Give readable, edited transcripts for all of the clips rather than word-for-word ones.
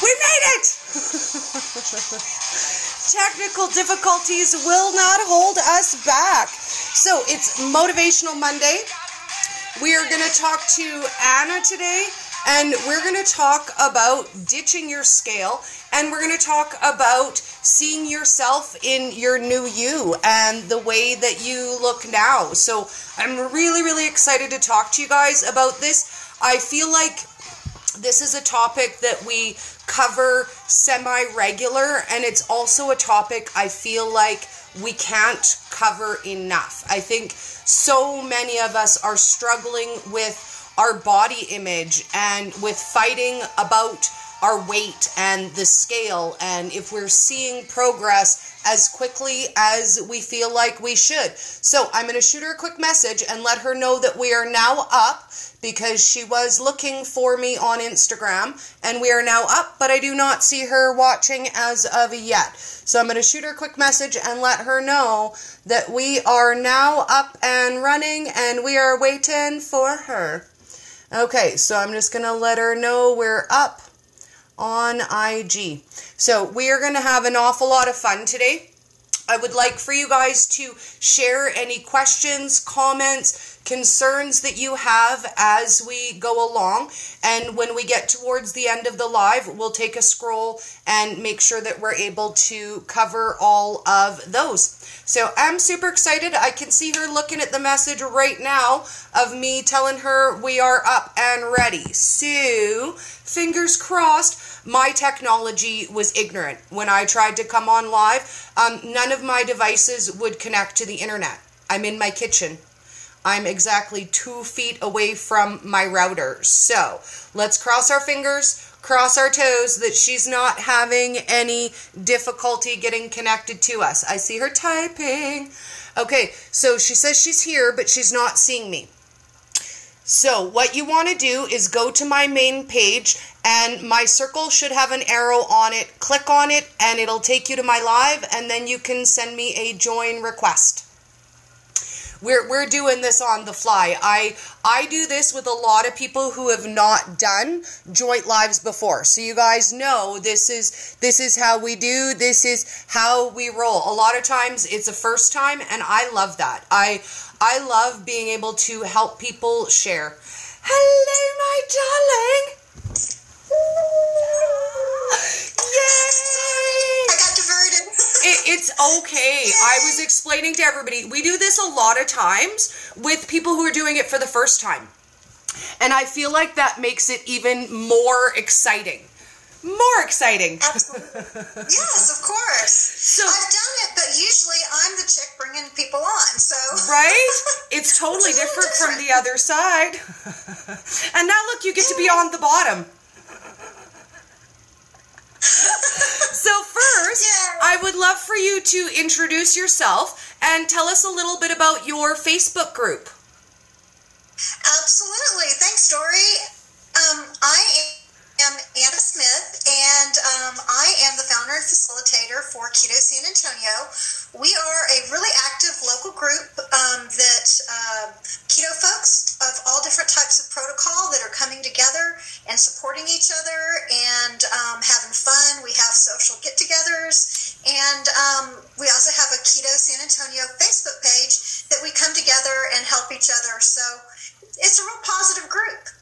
We made it! Technical difficulties will not hold us back. So it's Motivational Monday. We are going to talk to Anna today, and we're going to talk about ditching your scale, and we're going to talk about seeing yourself in your new you and the way that you look now. So I'm really, really excited to talk to you guys about this. I feel like this is a topic that we cover semi-regular, and it's also a topic I feel like we can't cover enough. I think so many of us are struggling with our body image and with fighting about our weight and the scale, and if we're seeing progress as quickly as we feel like we should. So I'm going to shoot her a quick message and let her know that we are now up, because she was looking for me on Instagram, and we are now up, but I do not see her watching as of yet. So I'm going to shoot her a quick message and let her know that we are now up and running, and we are waiting for her. Okay, so I'm just going to let her know we're up on IG. So we are going to have an awful lot of fun today. I would like for you guys to share any questions, comments, concerns that you have as we go along. And when we get towards the end of the live, we'll take a scroll and make sure that we're able to cover all of those. So I'm super excited. I can see her looking at the message right now of me telling her we are up and ready. So fingers crossed. My technology was ignorant. When I tried to come on live, none of my devices would connect to the internet. I'm in my kitchen. I'm exactly 2 feet away from my router. So let's cross our fingers, cross our toes that she's not having any difficulty getting connected to us. I see her typing. Okay, so she says she's here, but she's not seeing me. So what you want to do is go to my main page, and my circle should have an arrow on it. Click on it, and it'll take you to my live, and then you can send me a join request. We're doing this on the fly. I do this with a lot of people who have not done joint lives before. So you guys know this is how we do. This is how we roll. A lot of times it's a first time, and I love that. I love being able to help people share. Hello, my darling. Yay! I got diverted. It's okay. I was explaining to everybody, we do this a lot of times with people who are doing it for the first time. And I feel like that makes it even more exciting. More exciting. Absolutely. Yes, of course. So I've done it, but usually I'm the chick bringing people on. So right? It's totally different from the other side. And now look, you get to be on the bottom. So first, I would love for you to introduce yourself and tell us a little bit about your Facebook group. Absolutely. Thanks, Dory. I am Anna Smith, and I am the founder and facilitator for Keto San Antonio. We are a really active local group that keto folks of all different types of protocol that are coming together and supporting each other and having fun. We have social get-togethers, and we also have a Keto San Antonio Facebook page that we come together and help each other. So it's a real positive group.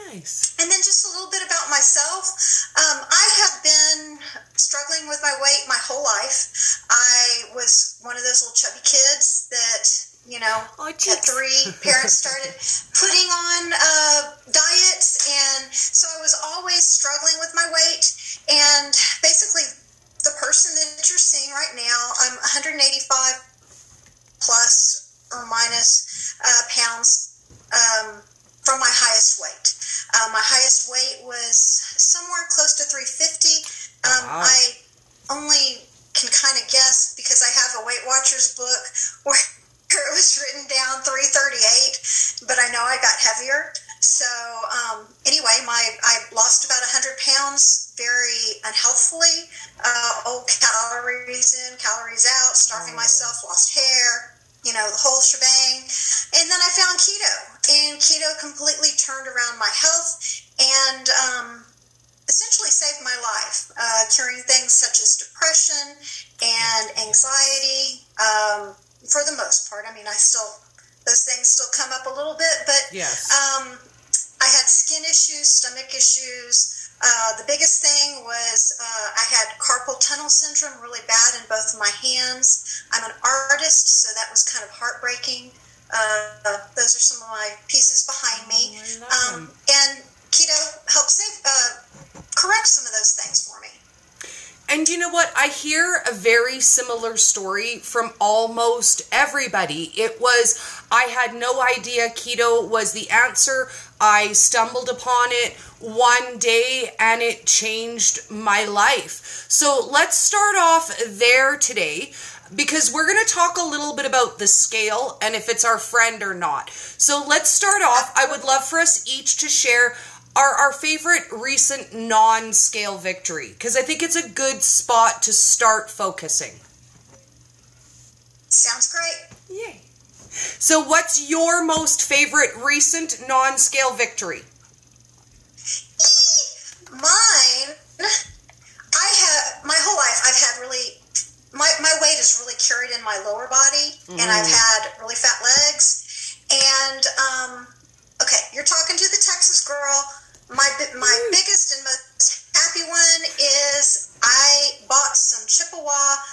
Nice. And then just a little bit about myself. I have been struggling with my weight my whole life. I was one of those little chubby kids that, you know, at 3, parents started putting on diets, and so I was always struggling with my weight. And basically, the person that you're seeing right now, I'm 185 plus or minus pounds from my highest weight. My highest weight was somewhere close to 350. Wow. I only can kind of guess because I have a Weight Watchers book where it was written down 338, but I know I got heavier. So anyway, I lost about 100 pounds very unhealthfully. Calories in, calories out, starving myself, lost hair, you know, the whole shebang. And then I found keto, and keto completely turned around my health and essentially saved my life. curing things such as depression and anxiety. For the most part, I mean, those things still come up a little bit, but yes. I had skin issues, stomach issues. The biggest thing was I had carpal tunnel syndrome really bad in both of my hands. I'm an artist, so that was kind of heartbreaking. Those are some of my pieces behind me. And keto helps correct some of those things for me. And you know what? I hear a very similar story from almost everybody. It was, I had no idea keto was the answer. I stumbled upon it one day and it changed my life. So let's start off there today, because we're going to talk a little bit about the scale and if it's our friend or not. So let's start off. I would love for us each to share our favorite recent non-scale victory, because I think it's a good spot to start focusing. Sounds great. Yay. So what's your most favorite recent non-scale victory? Mine, my whole life I've had really, my weight is really carried in my lower body, and I've had really fat legs, and okay, you're talking to the Texas girl. My biggest and most happy one is I bought some Chippewa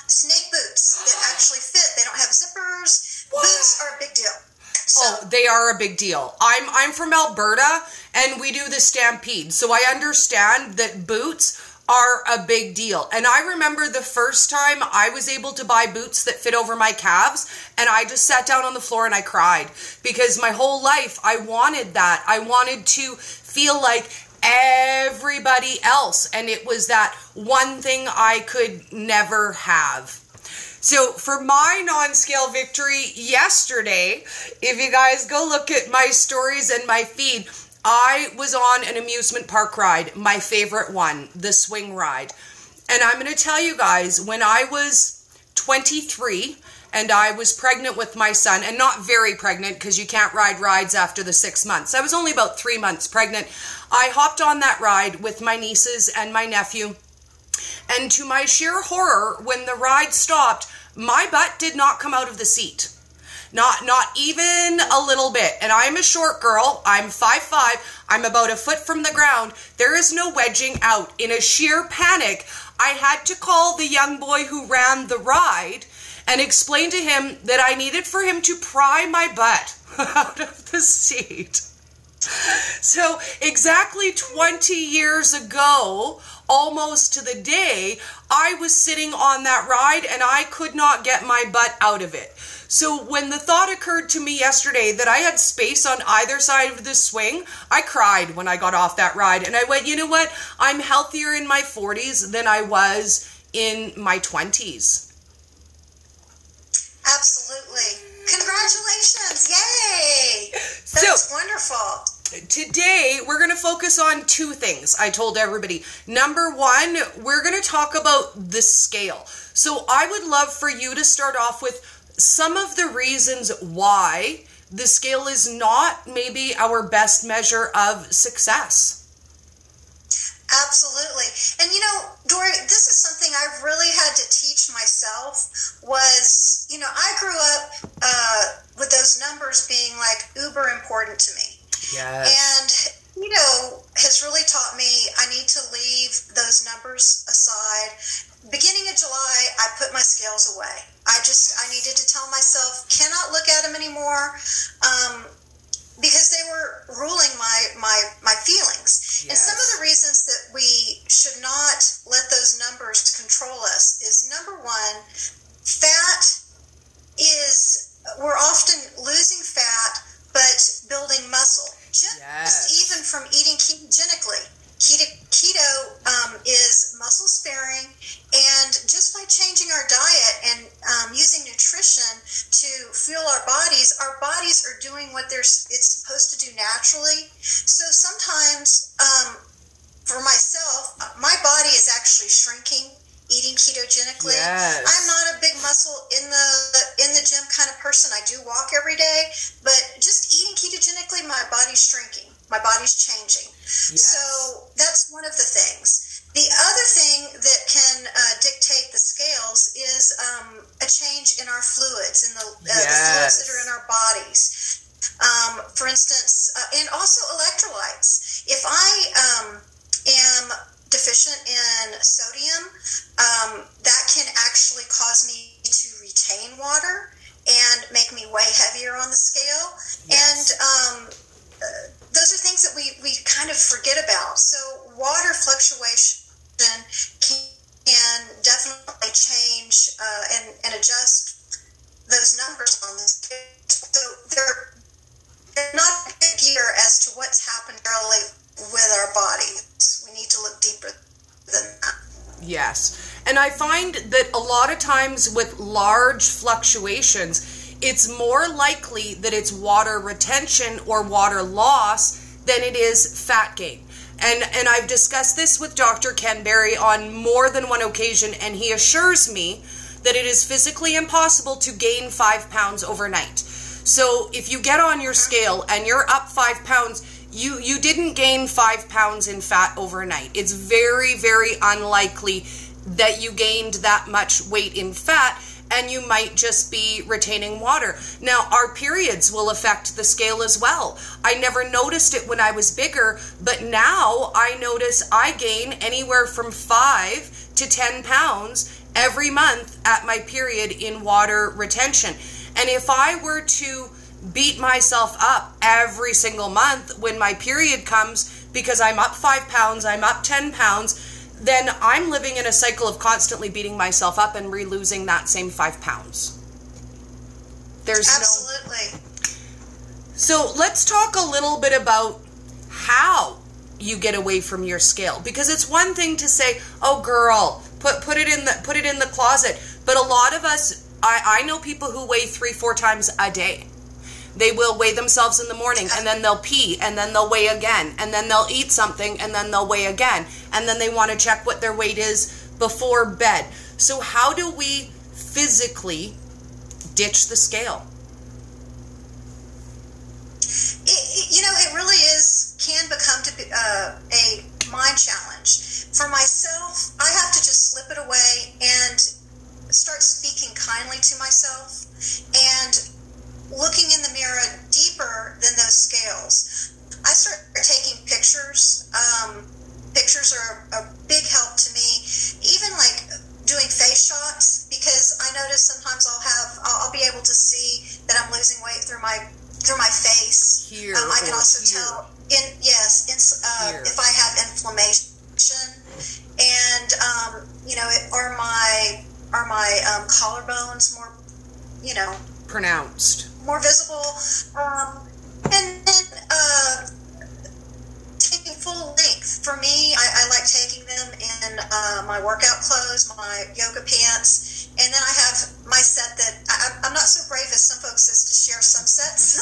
snake boots that actually fit. They don't have zippers. What? Boots are a big deal. So, they are a big deal. I'm from Alberta, and we do the Stampede, so I understand that boots are a big deal. And I remember the first time I was able to buy boots that fit over my calves, and I just sat down on the floor and I cried, because my whole life I wanted that. I wanted to feel like everybody else, and it was that one thing I could never have. So for my non-scale victory yesterday, if you guys go look at my stories and my feed, I was on an amusement park ride, my favorite one, the swing ride. And I'm going to tell you guys, when I was 23 and I was pregnant with my son, and not very pregnant because you can't ride rides after the 6 months. I was only about 3 months pregnant. I hopped on that ride with my nieces and my nephew. And to my sheer horror, when the ride stopped, my butt did not come out of the seat. Not even a little bit. And I'm a short girl. I'm 5'5". I'm about a foot from the ground. There is no wedging out. In a sheer panic, I had to call the young boy who ran the ride and explain to him that I needed for him to pry my butt out of the seat. So exactly 20 years ago, almost to the day, I was sitting on that ride and I could not get my butt out of it. So when the thought occurred to me yesterday that I had space on either side of the swing, I cried when I got off that ride. And I went, you know what? I'm healthier in my 40s than I was in my 20s. Absolutely. Congratulations. Yay. That's wonderful. Today, we're going to focus on two things, I told everybody. Number one, we're going to talk about the scale. So I would love for you to start off with some of the reasons why the scale is not maybe our best measure of success. Absolutely. And you know, Dory, this is something I really had to teach myself was, you know, I grew up with those numbers being like uber important to me. Yes. And, you know, has really taught me I need to leave those numbers aside. Beginning of July, I put my scales away. I needed to tell myself, cannot look at them anymore, because they were ruling my feelings. Yes. And some of the reasons that we should not let those numbers control us is, number one, we're often losing fat, but building muscle. Just even from eating ketogenically. Keto is muscle sparing, and just by changing our diet and using nutrition to fuel our bodies are doing what it's supposed to do naturally. So sometimes, for myself, my body is actually shrinking eating ketogenically. Yes. I'm not a big muscle in the gym kind of person. I do walk every day, but just eating ketogenically, my body's shrinking. My body's changing. Yes. So that's one of the things. The other thing that can change in our fluids, in the fluids that are in our bodies. For instance, and also electrolytes. If I am deficient in sodium, that can actually cause me to retain water and make me way heavier on the scale. Yes. And those are things that we kind of forget about. So water fluctuation can definitely change and adjust those numbers on the scale. So they're not a big year as to what's happened early with our bodies. We need to look deeper than that. Yes. And I find that a lot of times with large fluctuations, it's more likely that it's water retention or water loss than it is fat gain. And I've discussed this with Dr. Ken Berry on more than one occasion, and he assures me that it is physically impossible to gain 5 pounds overnight. So if you get on your scale and you're up 5 pounds, you didn't gain 5 pounds in fat overnight. It's very, very unlikely that you gained that much weight in fat, and you might just be retaining water. Now, our periods will affect the scale as well. I never noticed it when I was bigger, but now I notice I gain anywhere from 5 to 10 pounds every month at my period in water retention. And if I were to beat myself up every single month when my period comes because I'm up 5 pounds, I'm up 10 pounds, then I'm living in a cycle of constantly beating myself up and re-losing that same 5 pounds. Absolutely. So let's talk a little bit about how you get away from your scale, because it's one thing to say, "Oh, girl, put it in the closet," but a lot of us, I know people who weigh 3-4 times a day. They will weigh themselves in the morning, and then they'll pee, and then they'll weigh again, and then they'll eat something, and then they'll weigh again, and then they want to check what their weight is before bed. So how do we physically ditch the scale? It really can become to be a mind challenge. For myself, I have to just slip it away and start speaking kindly to myself and looking in the mirror deeper than those scales. I start taking pictures. Pictures are a big help to me. Even like doing face shots, because I notice sometimes I'll be able to see that I'm losing weight through my face. Here, I can also here. tell if I have inflammation, and are my collarbones more Pronounced. more visible, and then taking full length. For me, I like taking them in my workout clothes, my yoga pants, and then I have my set that I'm not so brave as some folks is to share some sets.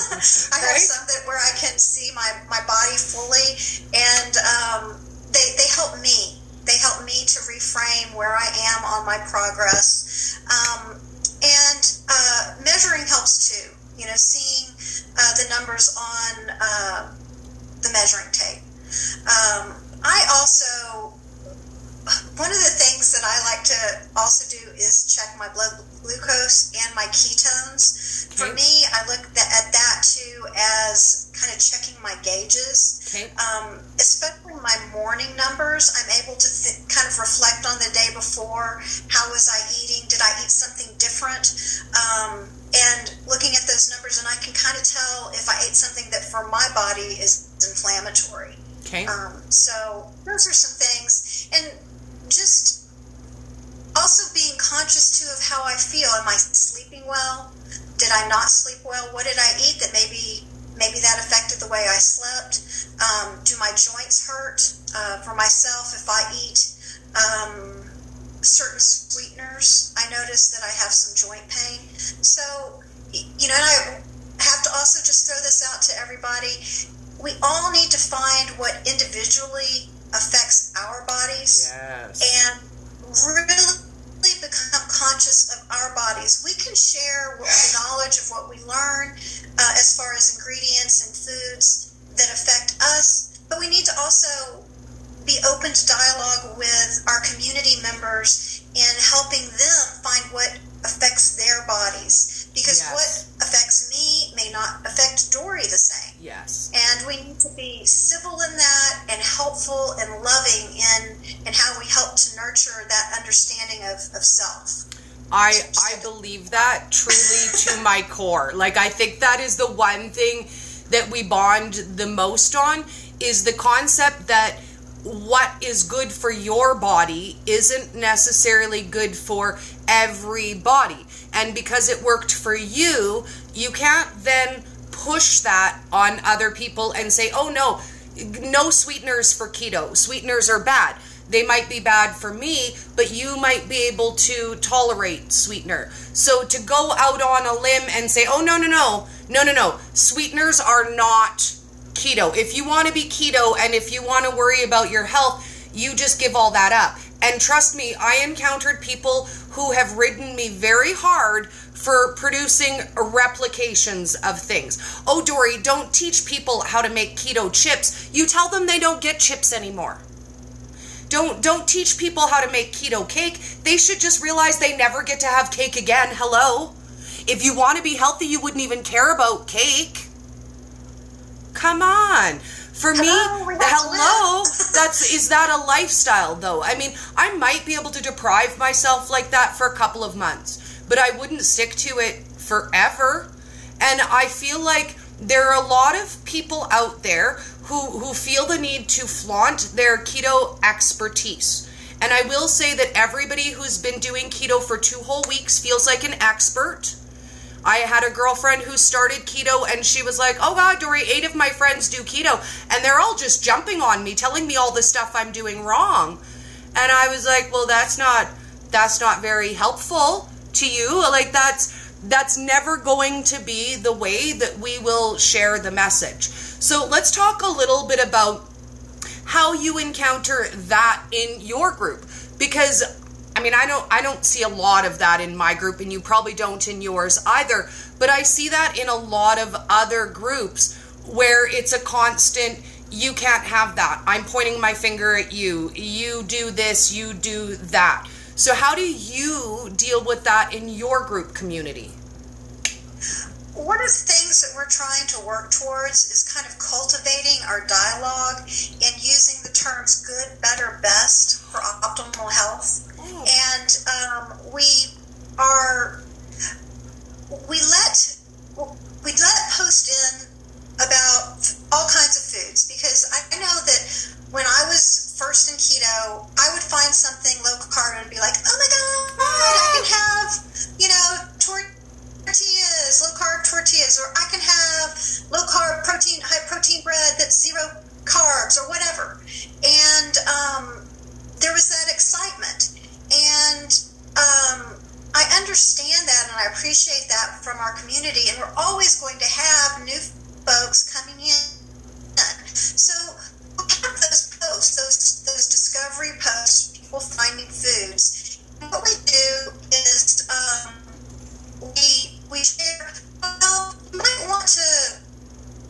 I have some that where I can see my body fully, and they help me. They help me to reframe where I am on my progress, and measuring helps too. Seeing the numbers on the measuring tape. One of the things that I like to also do is check my blood glucose and my ketones. For me, I look at that too as kind of checking my gauges. Especially my morning numbers, I'm able to kind of reflect on the day before. How was I eating? Did I eat something different? And looking at those numbers, and I can kind of tell if I ate something that for my body is inflammatory. So those are some things. And just also being conscious too of how I feel. Am I sleeping well? Did I not sleep well? What did I eat that maybe that affected the way I slept? Do my joints hurt? For myself, if I eat certain sweeteners, I notice that I have some joint pain. So, and I have to also just throw this out to everybody. We all need to find what individually affects our bodies and really become conscious of our bodies. We can share the knowledge of what we learn as far as ingredients and foods that affect us, but we need to also be open to dialogue with our community members and helping them find what affects their bodies. Because what affects me may not affect Dory the same. Yes. And we need to be civil in that and helpful and loving in how we help to nurture that understanding of self. I believe that truly to my core. Like, I think that is the one thing that we bond the most on, is the concept that what is good for your body isn't necessarily good for everybody. And because it worked for you, you can't then push that on other people and say, oh no sweeteners for keto. Sweeteners are bad. They might be bad for me, but you might be able to tolerate sweetener. So to go out on a limb and say, oh, no, sweeteners are not keto. If you want to be keto and if you want to worry about your health, you just give all that up. And trust me, I encountered people who have ridden me very hard for producing replications of things. Oh, Dory, don't teach people how to make keto chips. You tell them they don't get chips anymore. Don't teach people how to make keto cake. They should just realize they never get to have cake again. Hello? If you want to be healthy, you wouldn't even care about cake. Come on. For me, hello, is that a lifestyle though? I mean, I might be able to deprive myself like that for a couple of months, but I wouldn't stick to it forever. And I feel like there are a lot of people out there who feel the need to flaunt their keto expertise. And I will say that everybody who's been doing keto for 2 whole weeks feels like an expert. I had a girlfriend who started keto and she was like, oh God, Dory, 8 of my friends do keto. And they're all just jumping on me, telling me all the stuff I'm doing wrong. And I was like, well, that's not very helpful to you. Like, that's never going to be the way that we will share the message. So let's talk a little bit about how you encounter that in your group. Because, I mean, I don't see a lot of that in my group, and you probably don't in yours either. But I see that in a lot of other groups where it's a constant, you can't have that. I'm pointing my finger at you. You do this, you do that. So how do you deal with that in your group community? One of the things that we're trying to work towards is kind of cultivating our dialogue and using the terms good, better, best for optimal health. And we let host in about all kinds of foods, because I know that when I was first in keto, I would find something low carb and be like, oh my God, I can have, tortillas, low carb tortillas, or I can have low carb protein, high protein bread that's 0 carbs or whatever. And there was that excitement. And I understand that and I appreciate that from our community. And we're always going to have new folks coming in. So we have those posts, those discovery posts, people finding foods. And what we do is we share, well, you might want to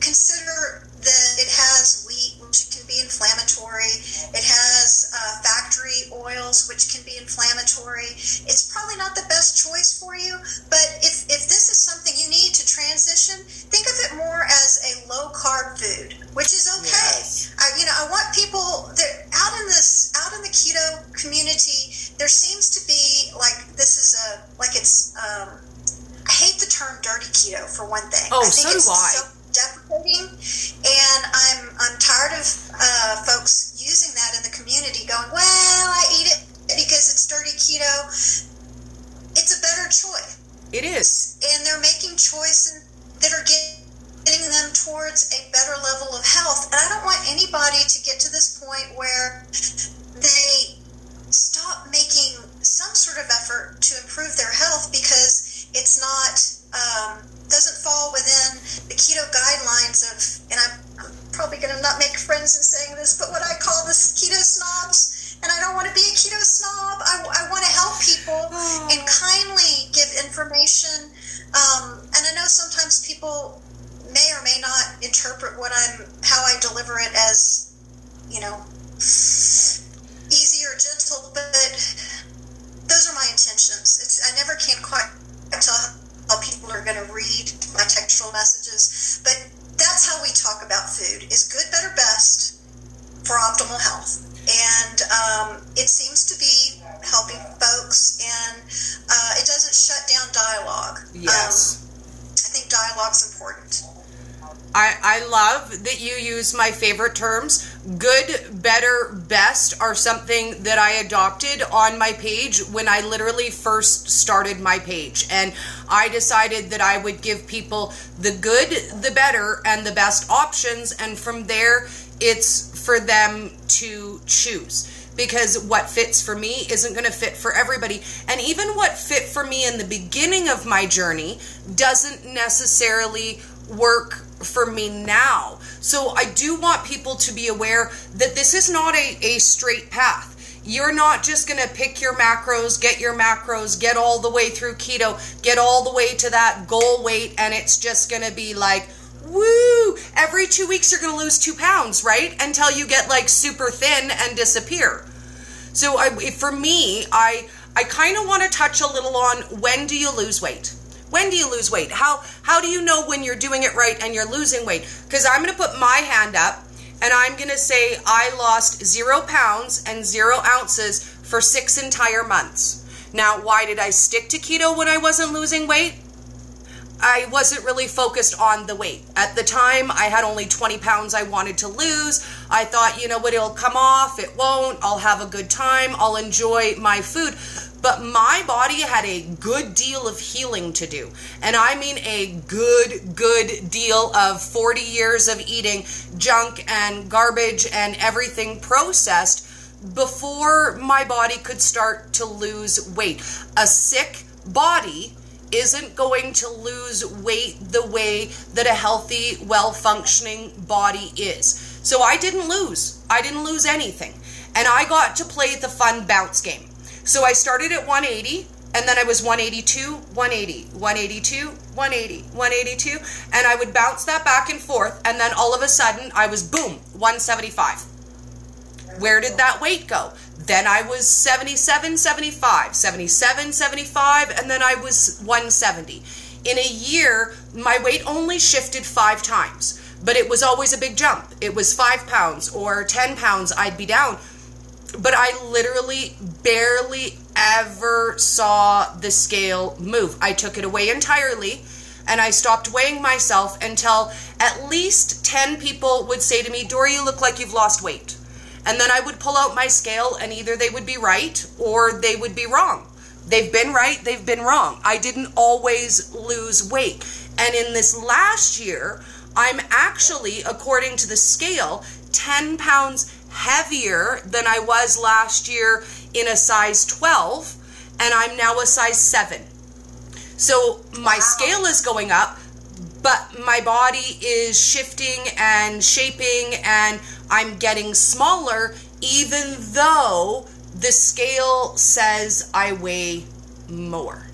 consider that it has wheat, which can be inflammatory. It has factory oils, which can be inflammatory. It's probably not the best choice for you, but if this is something you need to transition, think of it more as a low-carb food, which is okay. Yes. I want people that out in the keto community, there seems to be I hate the term dirty keto for one thing. Oh, I think so do I. So deprecating, and I'm tired of folks using that in the community, going, well, I eat it because it's dirty keto. It's a better choice. It is. And they're making choices that are getting them towards a better level of health. And I don't want anybody to get to this point where they stop making some sort of effort to improve their health because it's not, doesn't fall within the keto guidelines of, and I'm probably going to not make friends in saying this, but what I call the keto snobs. And I don't want to be a keto snob. I want to help people and kindly give information. And I know sometimes people may or may not interpret how I deliver it as, we talk about food is good, better, best for optimal health. And it seems to be helping folks, and it doesn't shut down dialogue. Yes. I think dialogue's important. I love that you use my favorite terms. Good, better, best are something that I adopted on my page when I literally first started my page. And I decided that I would give people the good, the better, and the best options. And from there, it's for them to choose. Because what fits for me isn't going to fit for everybody. And even what fit for me in the beginning of my journey doesn't necessarily work for me now. So I do want people to be aware that this is not a straight path. You're not just going to pick your macros, get all the way through keto, get all the way to that goal weight, and it's just going to be like, woo, every 2 weeks you're going to lose 2 pounds, right? Until you get like super thin and disappear. So for me, I kind of want to touch a little on, when do you lose weight? When do you lose weight? How do you know when you're doing it right and you're losing weight? Because I'm going to put my hand up and I'm going to say I lost 0 pounds and 0 ounces for 6 entire months. Now, why did I stick to keto when I wasn't losing weight? I wasn't really focused on the weight. At the time, I had only 20 pounds I wanted to lose. I thought, you know what, it'll come off, it won't, I'll have a good time, I'll enjoy my food. But my body had a good deal of healing to do. And I mean a good deal of 40 years of eating junk and garbage and everything processed before my body could start to lose weight. A sick body isn't going to lose weight the way that a healthy, well-functioning body is. So I didn't lose anything. And I got to play the fun bounce game. So I started at 180, and then I was 182, 180, 182, 180, 182, and I would bounce that back and forth, and then all of a sudden I was, boom, 175. Where did that weight go? Then I was 77, 75, 77, 75, and then I was 170. In a year, my weight only shifted 5 times, but it was always a big jump. It was 5 pounds or 10 pounds I'd be down. But I literally barely ever saw the scale move. I took it away entirely, and I stopped weighing myself until at least 10 people would say to me, Dory, you look like you've lost weight. And then I would pull out my scale, and either they would be right or they would be wrong. They've been right, they've been wrong. I didn't always lose weight. And in this last year, I'm actually, according to the scale, 10 pounds heavier than I was last year in a size 12, and I'm now a size 7. So my scale is going up, but my body is shifting and shaping, and I'm getting smaller, even though the scale says I weigh more.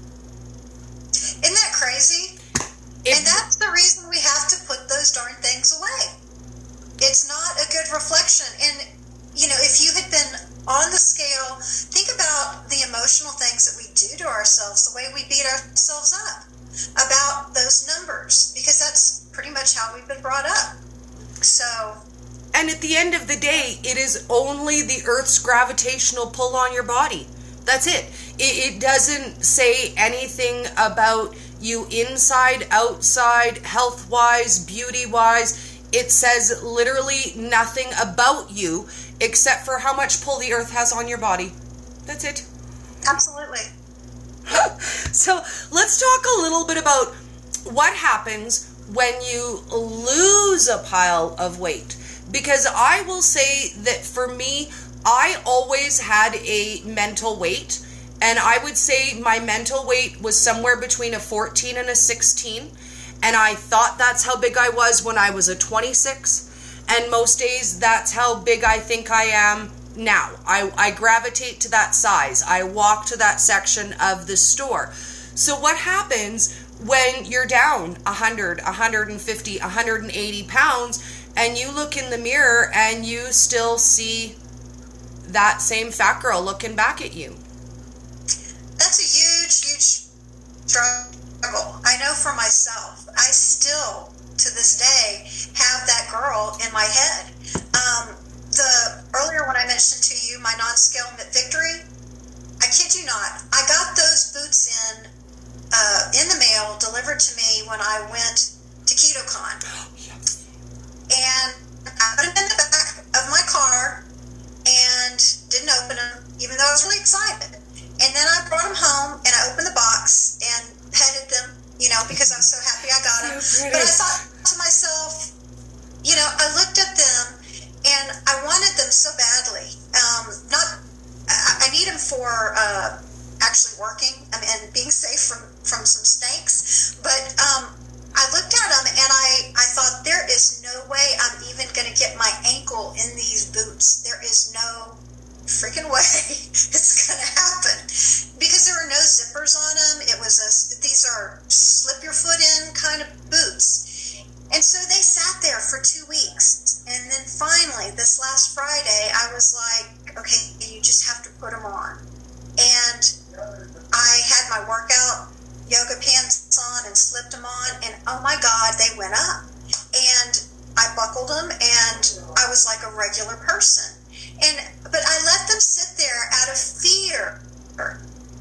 Isn't that crazy? And that's the reason we have to put those darn things away. It's not a good reflection. And, you know, if you had been on the scale, think about the emotional things that we do to ourselves, the way we beat ourselves up about those numbers, because that's pretty much how we've been brought up. So... And at the end of the day, it is only the Earth's gravitational pull on your body. That's it. It doesn't say anything about you inside, outside, health-wise, beauty-wise. It says literally nothing about you except for how much pull the Earth has on your body. That's it. Absolutely. So let's talk a little bit about what happens when you lose a pile of weight. Because I will say that for me, I always had a mental weight, and I would say my mental weight was somewhere between a 14 and a 16, and I thought that's how big I was when I was a 26, and most days that's how big I think I am now. I gravitate to that size. I walk to that section of the store. So what happens when you're down 100, 150, 180 pounds, and you look in the mirror and you still see that same fat girl looking back at you? That's a huge struggle. I know for myself. I still, to this day have that girl in my head. Earlier when I mentioned to you my non-scale victory, I kid you not, I got those boots in the mail, delivered to me when I went to KetoCon. And I put them in the back of my car and didn't open them, even though I was really excited. And then I brought them home and I opened the box and petted them, because I was so happy I got them. But I thought to myself, I looked at them and I wanted them so badly. I need them for actually working and being safe from some snakes. But I looked at them and I thought, there is no way I'm even going to get my ankle in these boots. There is no freaking way it's going to happen, because there were no zippers on them. These are slip your foot in kind of boots. And so they sat there for 2 weeks. And then finally, this last Friday, I was like, okay, you just have to put them on. And I had my workout yoga pants on and slipped them on, and oh my God, they went up. And I buckled them, and I was like a regular person. But I let them sit there out of fear,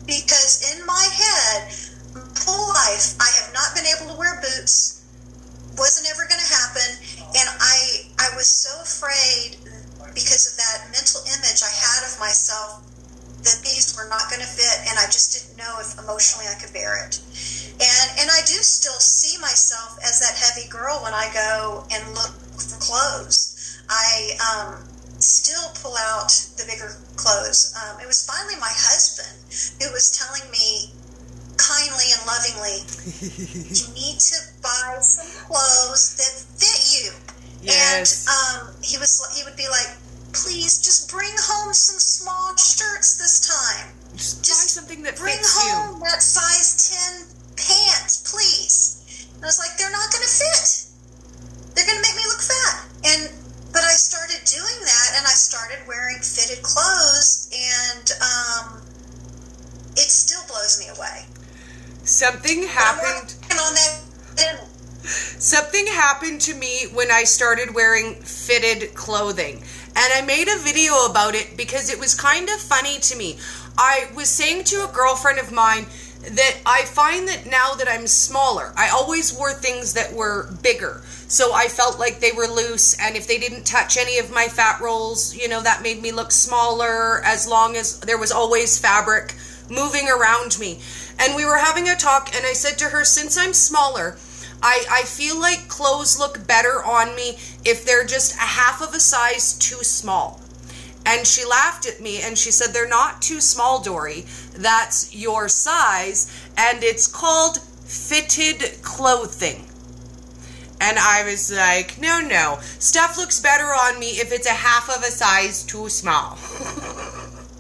because in my head, my whole life, I have not been able to wear boots. Wasn't ever going to happen. And I was so afraid, because of that mental image I had of myself, that these were not going to fit, and I just didn't know if emotionally I could bear it. And I do still see myself as that heavy girl when I go and look for clothes. I still pull out the bigger clothes. It was finally my husband who was telling me kindly and lovingly, you need to buy some clothes that fit you. Yes. And he would be like, please just bring home some small shirts this time. Just buy something that bring fits you. Bring home that size 10 pants, please. And I was like, they're not going to fit. They're going to make me look fat. But I started doing that, and I started wearing fitted clothes, and it still blows me away. Something happened. Something happened to me when I started wearing fitted clothing. And I made a video about it because it was kind of funny to me. I was saying to a girlfriend of mine that I find that now that I'm smaller, I always wore things that were bigger. So I felt like they were loose, and if they didn't touch any of my fat rolls, that made me look smaller, as long as there was always fabric moving around me. And we were having a talk, and I said to her, since I'm smaller, I feel like clothes look better on me if they're just a half of a size too small. And she laughed at me and she said, they're not too small, Dory. That's your size, and it's called fitted clothing. And I was like, no. Stuff looks better on me if it's a half of a size too small.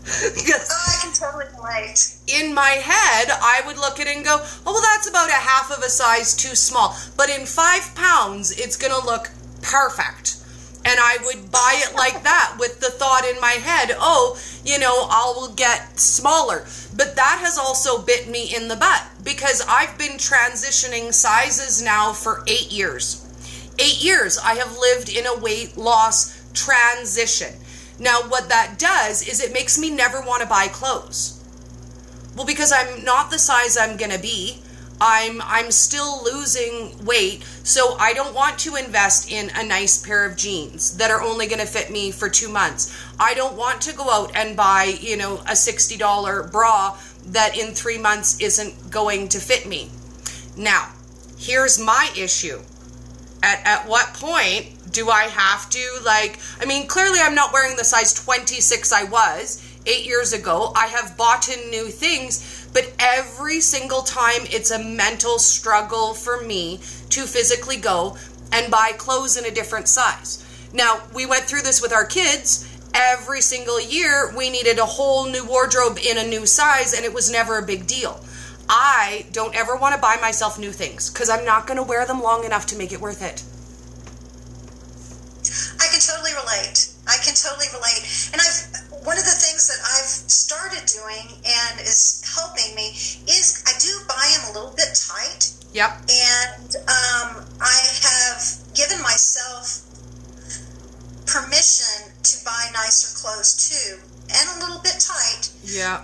Because I can totally relate. In my head, I would look at it and go, oh, well, that's about a half of a size too small. But in 5 pounds, it's going to look perfect. And I would buy it like that with the thought in my head, I will get smaller. But that has also bit me in the butt, because I've been transitioning sizes now for 8 years. 8 years I have lived in a weight loss transition. Now, what that does is it makes me never want to buy clothes. Well, because I'm not the size I'm going to be. I'm still losing weight, so I don't want to invest in a nice pair of jeans that are only going to fit me for 2 months. I don't want to go out and buy, a $60 bra that in 3 months isn't going to fit me. Now, here's my issue. At what point do I have to, clearly I'm not wearing the size 26 I was 8 years ago. I have bought in new things, but every single time it's a mental struggle for me to physically go and buy clothes in a different size. Now, we went through this with our kids. Every single year, we needed a whole new wardrobe in a new size, and it was never a big deal. I don't ever want to buy myself new things because I'm not going to wear them long enough to make it worth it. I can totally relate. And one of the things that I've started doing and is helping me is I do buy them a little bit tight. Yep. And I have and a little bit tight. Yeah.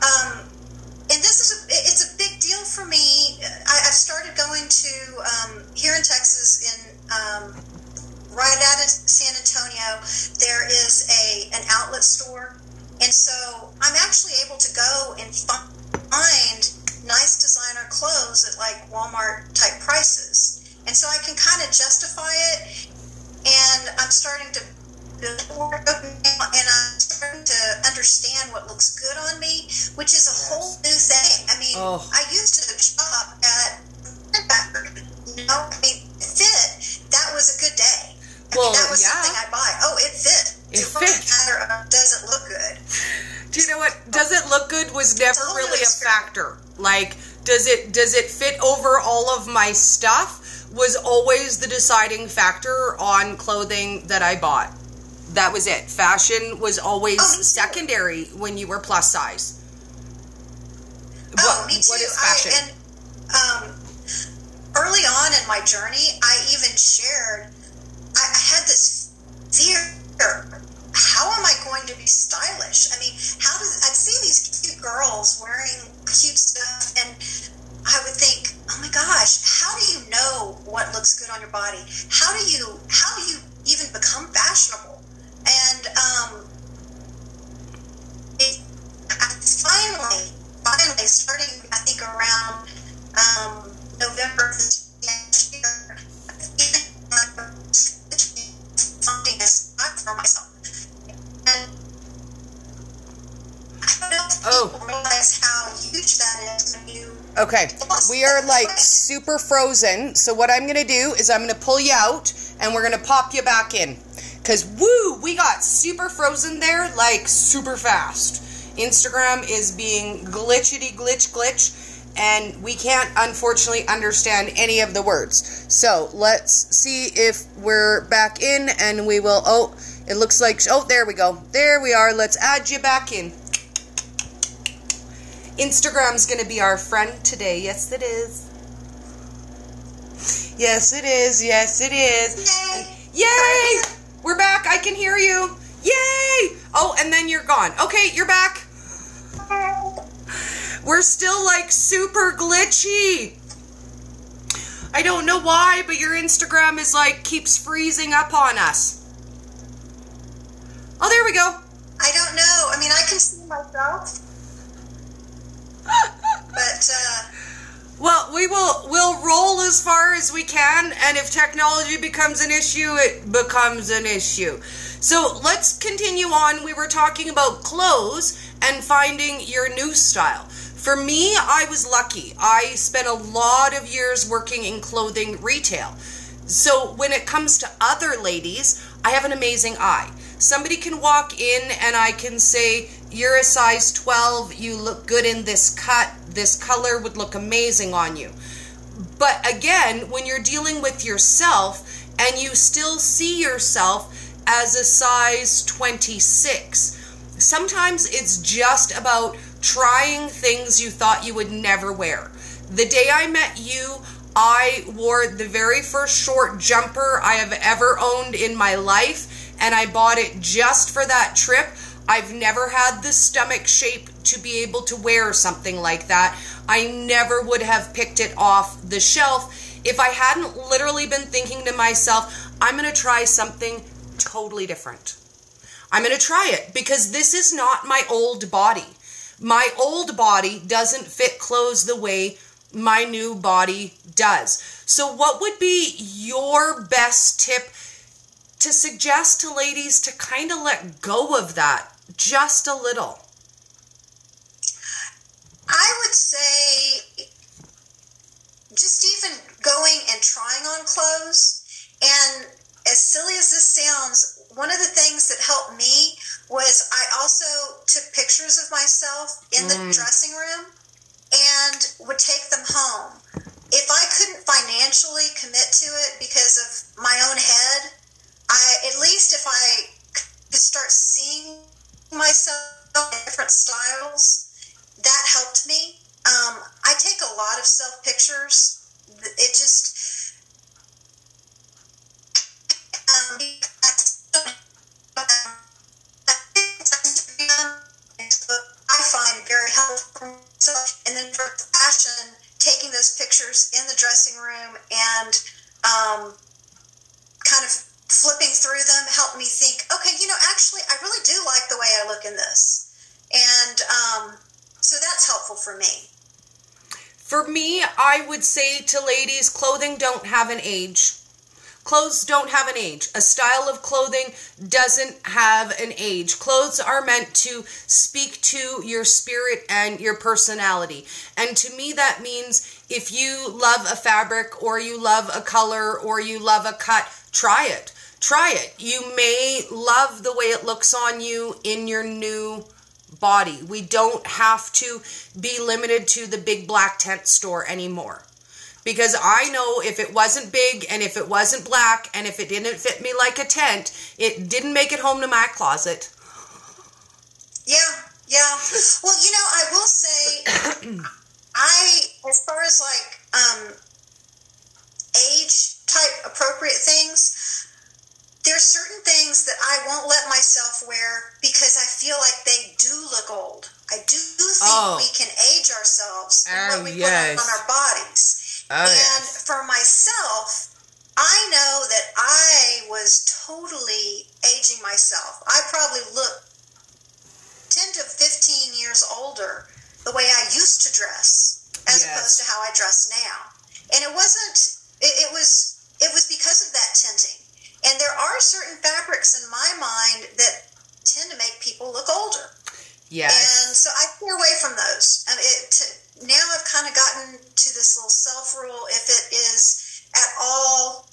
And this is it's a big deal for me. I've started going to here in Texas, right out of San Antonio, there is an outlet store, and so I'm actually able to go and find nice designer clothes at like Walmart type prices, and so I can kind of justify it. And I'm starting to build more, and I'm starting to understand what looks good on me, which is a whole new thing. I mean, I used to shop at, fit. That was a good day. That was something I buy. Oh, it fit. It fit. Does it look good? Do you know what? Does it look good was never really a factor. Like, does it fit over all of my stuff was always the deciding factor on clothing that I bought. That was it. Fashion was always secondary when you were plus size. Me too. What is fashion? Early on in my journey, I even shared, I had this fear. How am I going to be stylish? I mean, I'd see these cute girls wearing cute stuff, and I would think, oh my gosh, how do you know what looks good on your body? How do you even become fashionable? And finally, starting, I think around November this year, something is not for myself. And I don't know if people realize how huge that is when you... Okay, we are like super frozen, so what I'm going to do is I'm going to pull you out, and we're going to pop you back in. Because, woo, we got super frozen there, like, super fast. Instagram is being glitch, and we can't, unfortunately, understand any of the words. So, let's see if we're back in, and we will, it looks like, there we go. There we are. Let's add you back in. Instagram's going to be our friend today. Yes, it is. Yes, it is. Yes, it is. Yay! We're back. I can hear you. Yay! Oh, and then you're gone. Okay, you're back. We're still like super glitchy. I don't know why, but your Instagram is like keeps freezing up on us. Oh, there we go. I don't know. I mean, I can see myself. But well, we'll roll as far as we can, and if technology becomes an issue, it becomes an issue. So let's continue on. We were talking about clothes and finding your new style. For me, I was lucky. I spent a lot of years working in clothing retail. So when it comes to other ladies, I have an amazing eye. Somebody can walk in and I can say, you're a size 12, you look good in this cut, this color would look amazing on you. But again, when you're dealing with yourself and you still see yourself as a size 26, sometimes it's just about trying things you thought you would never wear. The day I met you, I wore the very first short jumper I have ever owned in my life, and I bought it just for that trip. I've never had the stomach shape to be able to wear something like that. I never would have picked it off the shelf if I hadn't literally been thinking to myself, I'm going to try something totally different. I'm going to try it because this is not my old body. My old body doesn't fit clothes the way my new body does. So what would be your best tip to suggest to ladies to kind of let go of that just a little? I would say just even going and trying on clothes. And as silly as this sounds, one of the things that helped me was I also took pictures of myself in the dressing room and would take them home. If I couldn't financially commit to it because of my own head, at least if I could start seeing myself in different styles, that helped me. I take a lot of self pictures. It just and then for fashion, taking those pictures in the dressing room and kind of flipping through them helped me think, okay, actually, I really do like the way I look in this. And so that's helpful for me. For me, I would say to ladies, clothing don't have an age. Clothes don't have an age. A style of clothing doesn't have an age. Clothes are meant to speak to your spirit and your personality. And to me, that means if you love a fabric or you love a color or you love a cut, try it. Try it. You may love the way it looks on you in your new body. We don't have to be limited to the big black tent store anymore. Because I know if it wasn't big and if it wasn't black and if it didn't fit me like a tent, it didn't make it home to my closet. Yeah. Well, I will say, as far as like age type appropriate things, there's certain things that I won't let myself wear because I feel like they do look old. I do think we can age ourselves in what we put on our bodies. And for myself, I know that I was totally aging myself. I probably look 10 to 15 years older the way I used to dress as opposed to how I dress now. And it wasn't, it was because of that tinting. And there are certain fabrics in my mind that tend to make people look older. Yes. And so I stay away from those. And now I've kind of gotten to this little self-rule. If it is at all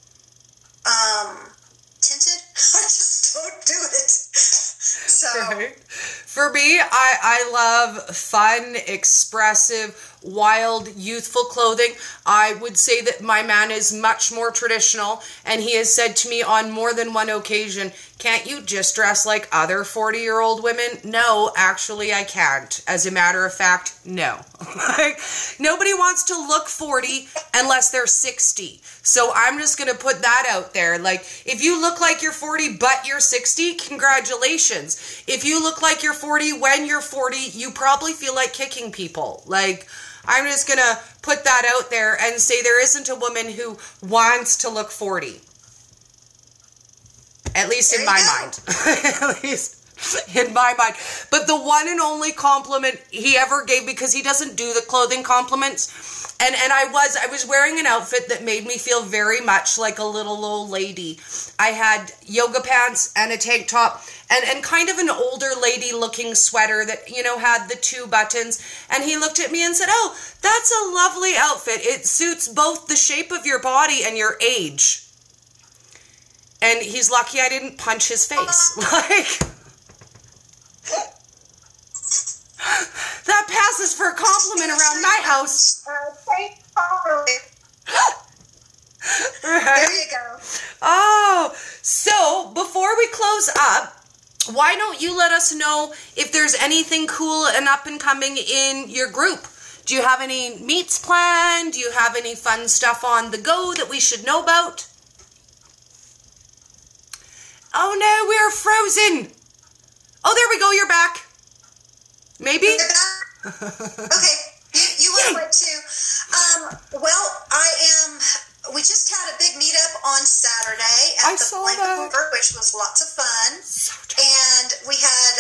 tinted, I just don't do it. So for me, I love fun, expressive, wild, youthful clothing. I would say that my man is much more traditional, and he has said to me on more than one occasion, can't you just dress like other 40-year-old women? No, actually I can't. As a matter of fact, no. Like, nobody wants to look 40 unless they're 60. So I'm just going to put that out there. Like, if you look like you're 40 but you're 60, congratulations. If you look like you're 40 when you're 40, you probably feel like kicking people. Like, I'm just going to put that out there and say there isn't a woman who wants to look 40. At least in my mind. At least in my mind. But the one and only compliment he ever gave, because he doesn't do the clothing compliments, and I was wearing an outfit that made me feel very much like a little old lady. I had yoga pants and a tank top and kind of an older lady looking sweater that, had the 2 buttons. And he looked at me and said, "Oh, that's a lovely outfit. It suits both the shape of your body and your age." And he's lucky I didn't punch his face. Like, that passes for a compliment around my house. There you go. Oh, so before we close up, why don't you let us know if there's anything cool and up and coming in your group? Do you have any meets planned? Do you have any fun stuff on the go that we should know about? Oh no, we're frozen. Oh, there we go. You're back. Maybe? Okay. You went away too. We just had a big meetup on Saturday at the Blankenburg, which was lots of fun. And we had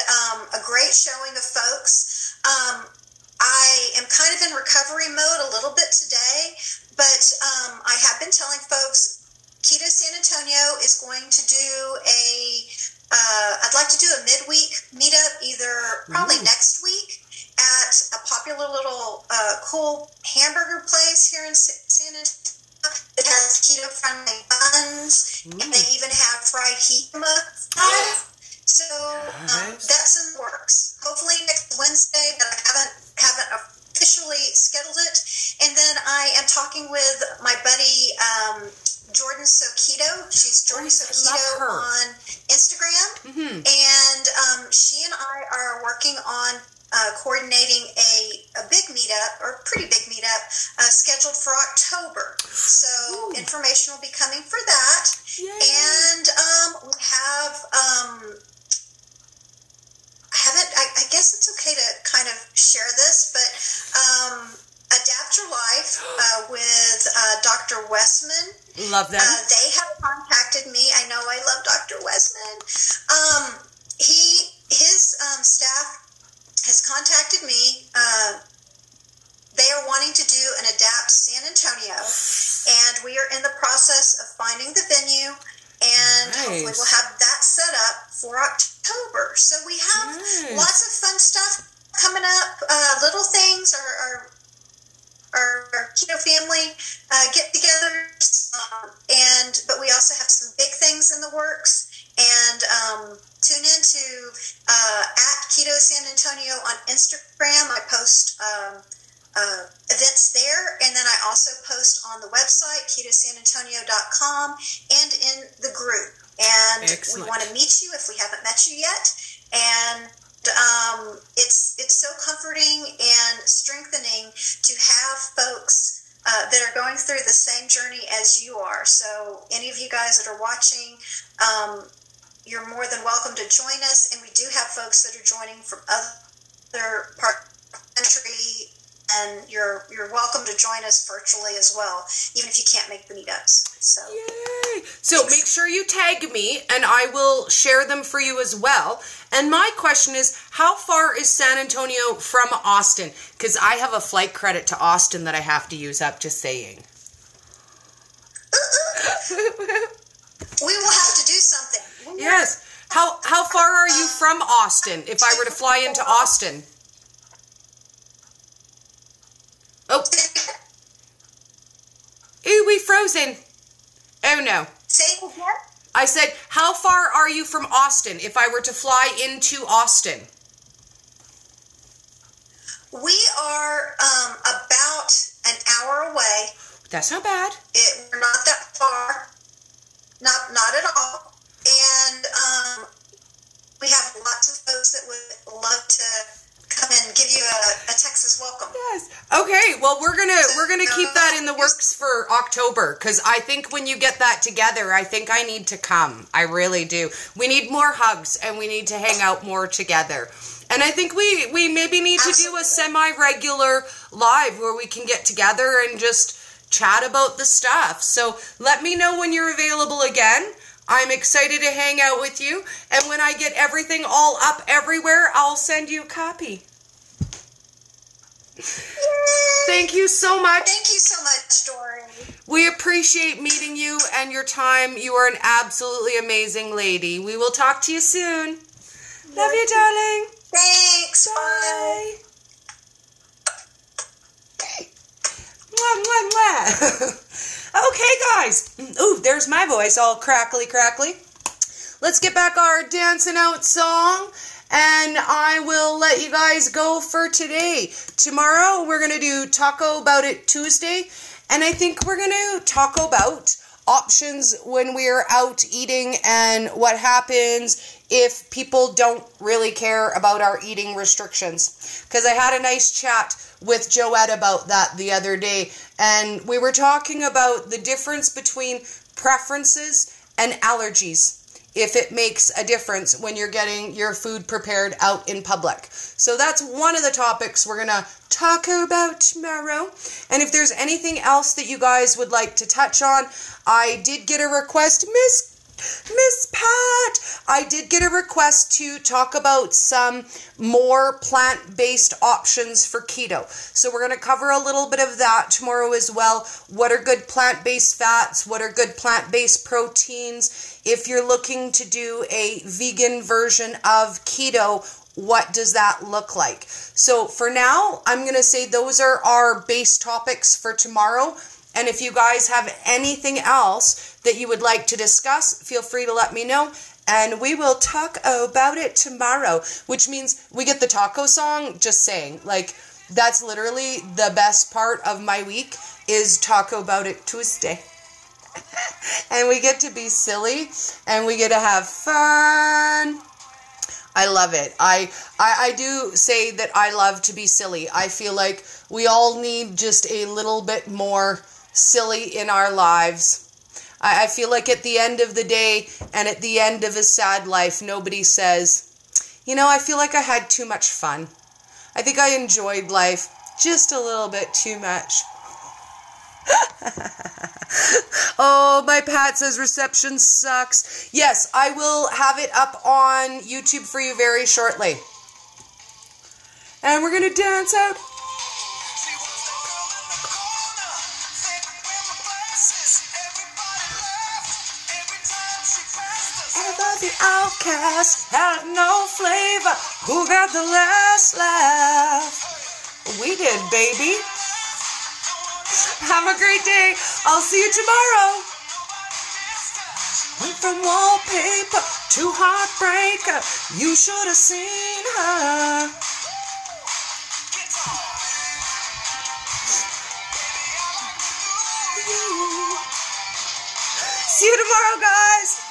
a great showing of folks. I am kind of in recovery mode a little bit today, but I have been telling folks Keto San Antonio is going to do I'd like to do a midweek meetup, probably next week, at a popular little cool hamburger place here in San Antonio. It has keto-friendly buns, and they even have fried jicama. So that's in the works. Hopefully next Wednesday, but I haven't officially scheduled it. And then I am talking with my buddy Jordan Keto. She's Jordan Keto on Instagram, and she and I are working on coordinating a big meetup, or pretty big meetup, scheduled for October. So information will be coming for that. Yay. And we have I guess it's okay to kind of share share this, but Adapt Your Life with Dr. Westman. Love them. They have contacted me. I know I love Dr. Westman. His staff has contacted me. They are wanting to do an Adapt San Antonio, and we are in the process of finding the venue, and hopefully we'll have that set up for October. So we have lots of fun stuff coming up. Little things, our keto family get-togethers, but we also have some big things in the works. And tune in to at Keto San Antonio on Instagram. I post events there, and then I also post on the website ketosanantonio.com and in the group. And we want to meet you if we haven't met you yet. And it's so comforting and strengthening to have folks that are going through the same journey as you are. So any of you guys that are watching, you're more than welcome to join us. And we do have folks that are joining from other parts of the country, and you're welcome to join us virtually as well, even if you can't make the meetups. So, yay! So make sure you tag me, and I will share them for you as well. And my question is, how far is San Antonio from Austin? Because I have a flight credit to Austin that I have to use up, just saying. We will have to do something. Yes. How far are you from Austin, if I were to fly into Austin? Oh. Ooh, we frozen. Oh, no. Say it again? I said, how far are you from Austin if I were to fly into Austin? We are about an hour away. That's not bad. We're not that far. Not at all. And we have lots of folks that would love to come and give you a Texas welcome. Yes. Okay. Well, we're gonna keep that in the works for October, because I think when you get that together, I think I need to come. I really do. We need more hugs, and we need to hang out more together. And I think we maybe need to do a semi-regular live where we can get together and just chat about the stuff. So let me know when you're available again. I'm excited to hang out with you. And when I get everything all up everywhere, I'll send you a copy. Yay. Thank you so much. Thank you so much, Dory. We appreciate meeting you and your time. You are an absolutely amazing lady. We will talk to you soon. Love you, darling. Thanks. Bye. Okay. Mwah, mwah, mwah. Okay, guys. Ooh, there's my voice all crackly. Let's get back our dancing out song, and I will let you guys go for today. Tomorrow, we're going to do Taco About It Tuesday, and I think we're going to talk about options when we're out eating and what happens if people don't really care about our eating restrictions. Because I had a nice chat with Joette about that the other day, and we were talking about the difference between preferences and allergies, if it makes a difference when you're getting your food prepared out in public. So that's one of the topics we're going to talk about tomorrow. And if there's anything else that you guys would like to touch on, I did get a request, Miss Pat, I did get a request to talk about some more plant-based options for keto. So we're going to cover a little bit of that tomorrow as well. What are good plant-based fats? What are good plant-based proteins? If you're looking to do a vegan version of keto, what does that look like? So for now, I'm going to say those are our base topics for tomorrow. And if you guys have anything else that you would like to discuss, feel free to let me know, and we will talk about it tomorrow, which means we get the taco song. Just saying, like, that's literally the best part of my week is Taco About It Tuesday. And we get to be silly, and we get to have fun. I love it. I do say that I love to be silly. I feel like we all need just a little bit more silly in our lives. I feel like at the end of the day and at the end of a sad life, nobody says, you know, I feel like I had too much fun. I think I enjoyed life just a little bit too much. Oh, my Pat says reception sucks. Yes, I will have it up on YouTube for you very shortly. And we're going to dance out. The outcast had no flavor. Who got the last laugh? We did, baby. Have a great day. I'll see you tomorrow. Went from wallpaper to heartbreaker. You should have seen her. See you tomorrow, guys.